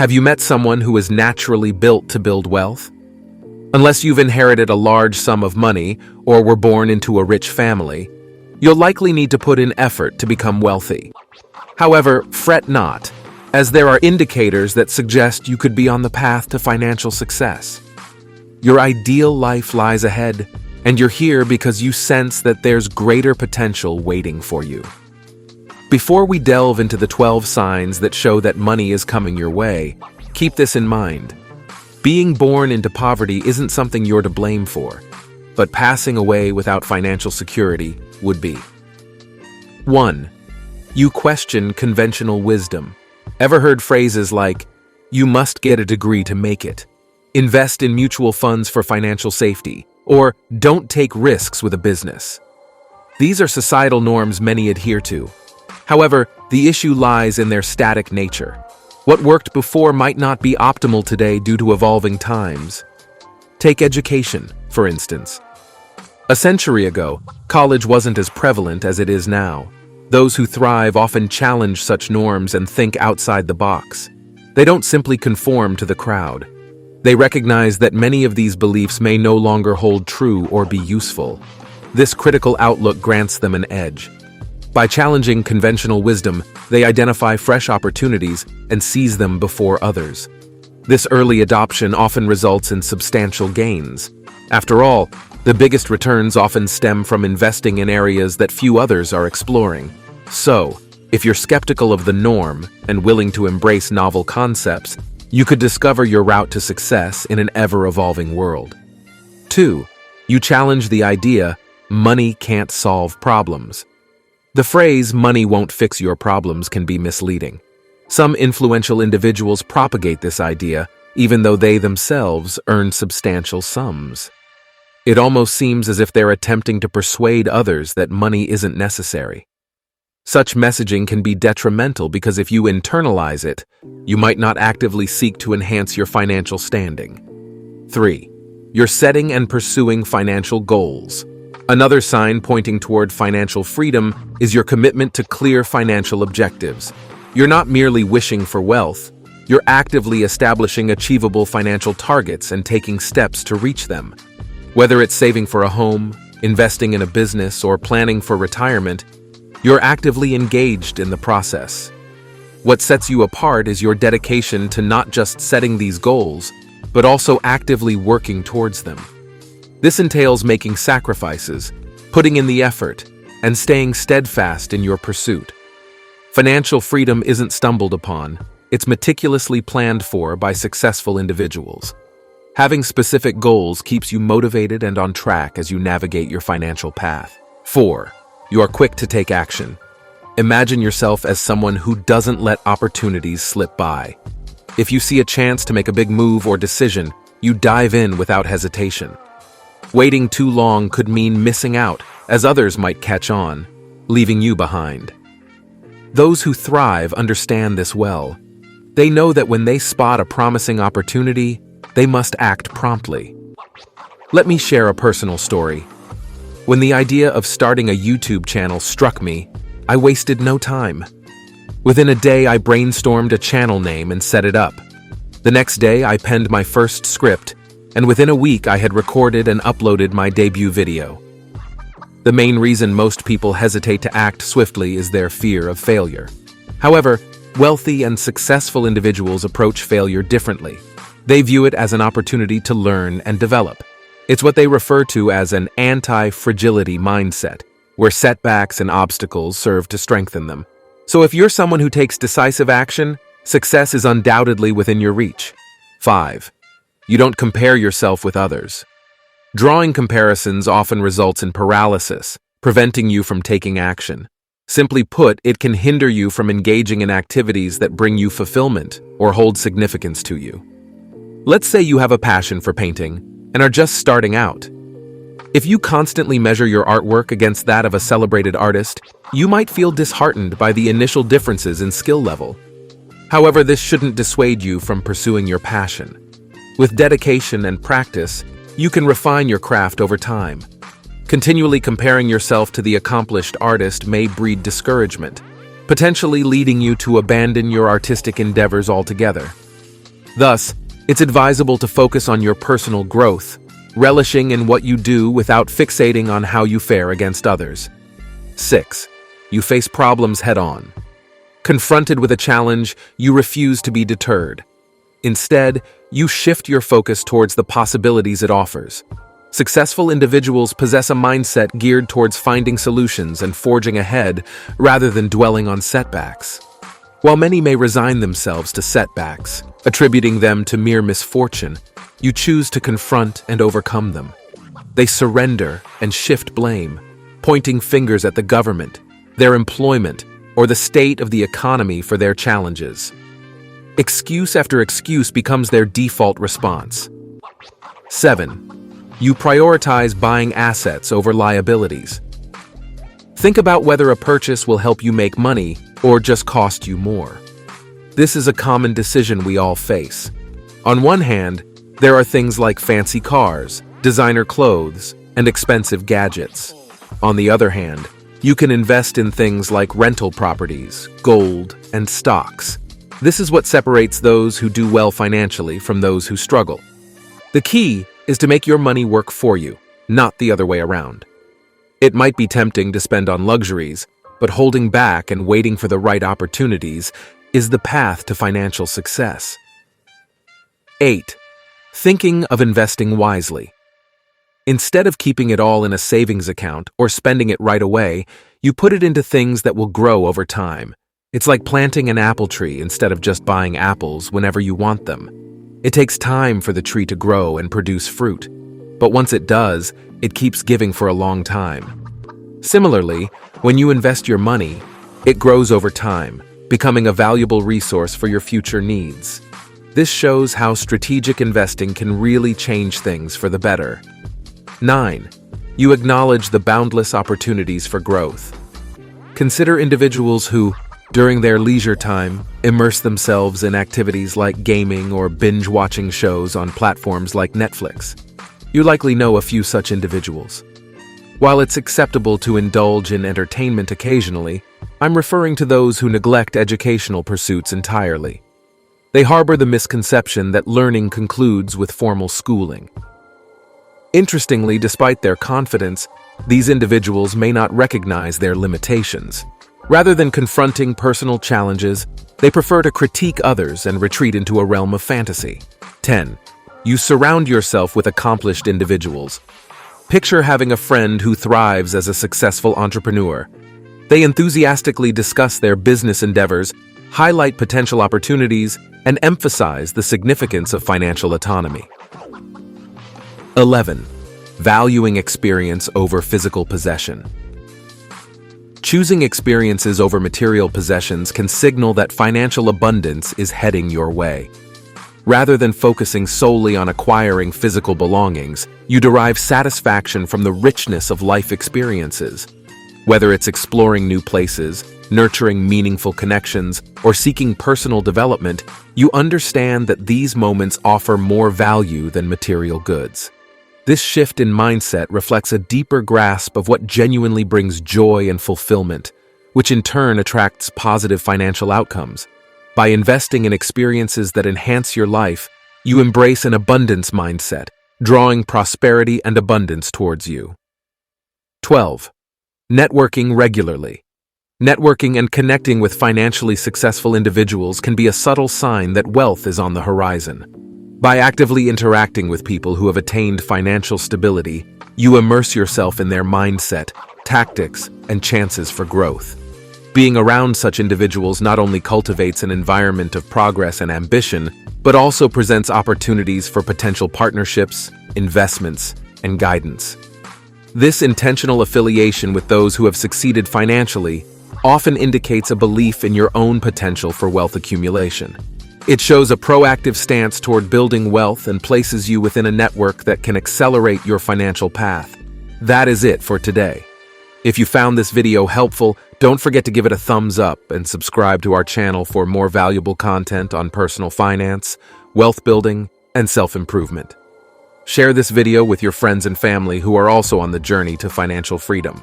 Have you met someone who is naturally built to build wealth? Unless you've inherited a large sum of money or were born into a rich family, you'll likely need to put in effort to become wealthy. However, fret not, as there are indicators that suggest you could be on the path to financial success. Your ideal life lies ahead, and you're here because you sense that there's greater potential waiting for you. Before we delve into the 12 signs that show that money is coming your way, keep this in mind. Being born into poverty isn't something you're to blame for, but passing away without financial security would be. 1. You question conventional wisdom. Ever heard phrases like, "You must get a degree to make it," "Invest in mutual funds for financial safety," or "Don't take risks with a business"? These are societal norms many adhere to. However, the issue lies in their static nature. What worked before might not be optimal today due to evolving times. Take education, for instance. A century ago, college wasn't as prevalent as it is now. Those who thrive often challenge such norms and think outside the box. They don't simply conform to the crowd. They recognize that many of these beliefs may no longer hold true or be useful. This critical outlook grants them an edge. By challenging conventional wisdom, they identify fresh opportunities and seize them before others. This early adoption often results in substantial gains. After all, the biggest returns often stem from investing in areas that few others are exploring. So, if you're skeptical of the norm and willing to embrace novel concepts, you could discover your route to success in an ever-evolving world. 2. You challenge the idea, "Money can't solve problems." The phrase, "money won't fix your problems," can be misleading. Some influential individuals propagate this idea, even though they themselves earn substantial sums. It almost seems as if they're attempting to persuade others that money isn't necessary. Such messaging can be detrimental because if you internalize it, you might not actively seek to enhance your financial standing. 3. You're setting and pursuing financial goals. Another sign pointing toward financial freedom is your commitment to clear financial objectives. You're not merely wishing for wealth, you're actively establishing achievable financial targets and taking steps to reach them. Whether it's saving for a home, investing in a business, or planning for retirement, you're actively engaged in the process. What sets you apart is your dedication to not just setting these goals, but also actively working towards them. This entails making sacrifices, putting in the effort, and staying steadfast in your pursuit. Financial freedom isn't stumbled upon, it's meticulously planned for by successful individuals. Having specific goals keeps you motivated and on track as you navigate your financial path. 4. You are quick to take action. Imagine yourself as someone who doesn't let opportunities slip by. If you see a chance to make a big move or decision, you dive in without hesitation. Waiting too long could mean missing out, as others might catch on, leaving you behind. Those who thrive understand this well. They know that when they spot a promising opportunity, they must act promptly. Let me share a personal story. When the idea of starting a YouTube channel struck me, I wasted no time. Within a day, I brainstormed a channel name and set it up. The next day, I penned my first script, and within a week I had recorded and uploaded my debut video. The main reason most people hesitate to act swiftly is their fear of failure. However, wealthy and successful individuals approach failure differently. They view it as an opportunity to learn and develop. It's what they refer to as an anti-fragility mindset, where setbacks and obstacles serve to strengthen them. So if you're someone who takes decisive action, success is undoubtedly within your reach. 5. You don't compare yourself with others. Drawing comparisons often results in paralysis, preventing you from taking action. Simply put, it can hinder you from engaging in activities that bring you fulfillment or hold significance to you. Let's say you have a passion for painting and are just starting out. If you constantly measure your artwork against that of a celebrated artist, you might feel disheartened by the initial differences in skill level. However, this shouldn't dissuade you from pursuing your passion. With dedication and practice, you can refine your craft over time. Continually comparing yourself to the accomplished artist may breed discouragement, potentially leading you to abandon your artistic endeavors altogether. Thus, it's advisable to focus on your personal growth, relishing in what you do without fixating on how you fare against others. 6. You face problems head-on. Confronted with a challenge, you refuse to be deterred. Instead, you shift your focus towards the possibilities it offers. Successful individuals possess a mindset geared towards finding solutions and forging ahead rather than dwelling on setbacks. While many may resign themselves to setbacks, attributing them to mere misfortune, you choose to confront and overcome them. They surrender and shift blame, pointing fingers at the government, their employment, or the state of the economy for their challenges. Excuse after excuse becomes their default response. 7. You prioritize buying assets over liabilities. Think about whether a purchase will help you make money or just cost you more. This is a common decision we all face. On one hand, there are things like fancy cars, designer clothes, and expensive gadgets. On the other hand, you can invest in things like rental properties, gold, and stocks. This is what separates those who do well financially from those who struggle. The key is to make your money work for you, not the other way around. It might be tempting to spend on luxuries, but holding back and waiting for the right opportunities is the path to financial success. 8. Thinking of investing wisely. Instead of keeping it all in a savings account or spending it right away, you put it into things that will grow over time. It's like planting an apple tree instead of just buying apples whenever you want them. It takes time for the tree to grow and produce fruit, but once it does, it keeps giving for a long time. Similarly, when you invest your money, it grows over time, becoming a valuable resource for your future needs. This shows how strategic investing can really change things for the better. 9. You acknowledge the boundless opportunities for growth. Consider individuals who, during their leisure time, immerse themselves in activities like gaming or binge-watching shows on platforms like Netflix. You likely know a few such individuals. While it's acceptable to indulge in entertainment occasionally, I'm referring to those who neglect educational pursuits entirely. They harbor the misconception that learning concludes with formal schooling. Interestingly, despite their confidence, these individuals may not recognize their limitations. Rather than confronting personal challenges, they prefer to critique others and retreat into a realm of fantasy. 10. You surround yourself with accomplished individuals. Picture having a friend who thrives as a successful entrepreneur. They enthusiastically discuss their business endeavors, highlight potential opportunities, and emphasize the significance of financial autonomy. 11. Valuing experience over physical possession. Choosing experiences over material possessions can signal that financial abundance is heading your way. Rather than focusing solely on acquiring physical belongings, you derive satisfaction from the richness of life experiences. Whether it's exploring new places, nurturing meaningful connections, or seeking personal development, you understand that these moments offer more value than material goods. This shift in mindset reflects a deeper grasp of what genuinely brings joy and fulfillment, which in turn attracts positive financial outcomes. By investing in experiences that enhance your life, you embrace an abundance mindset, drawing prosperity and abundance towards you. 12. Networking regularly. Networking and connecting with financially successful individuals can be a subtle sign that wealth is on the horizon. By actively interacting with people who have attained financial stability, you immerse yourself in their mindset, tactics, and chances for growth. Being around such individuals not only cultivates an environment of progress and ambition, but also presents opportunities for potential partnerships, investments, and guidance. This intentional affiliation with those who have succeeded financially often indicates a belief in your own potential for wealth accumulation. It shows a proactive stance toward building wealth and places you within a network that can accelerate your financial path. That is it for today. If you found this video helpful, don't forget to give it a thumbs up and subscribe to our channel for more valuable content on personal finance, wealth building, and self-improvement. Share this video with your friends and family who are also on the journey to financial freedom.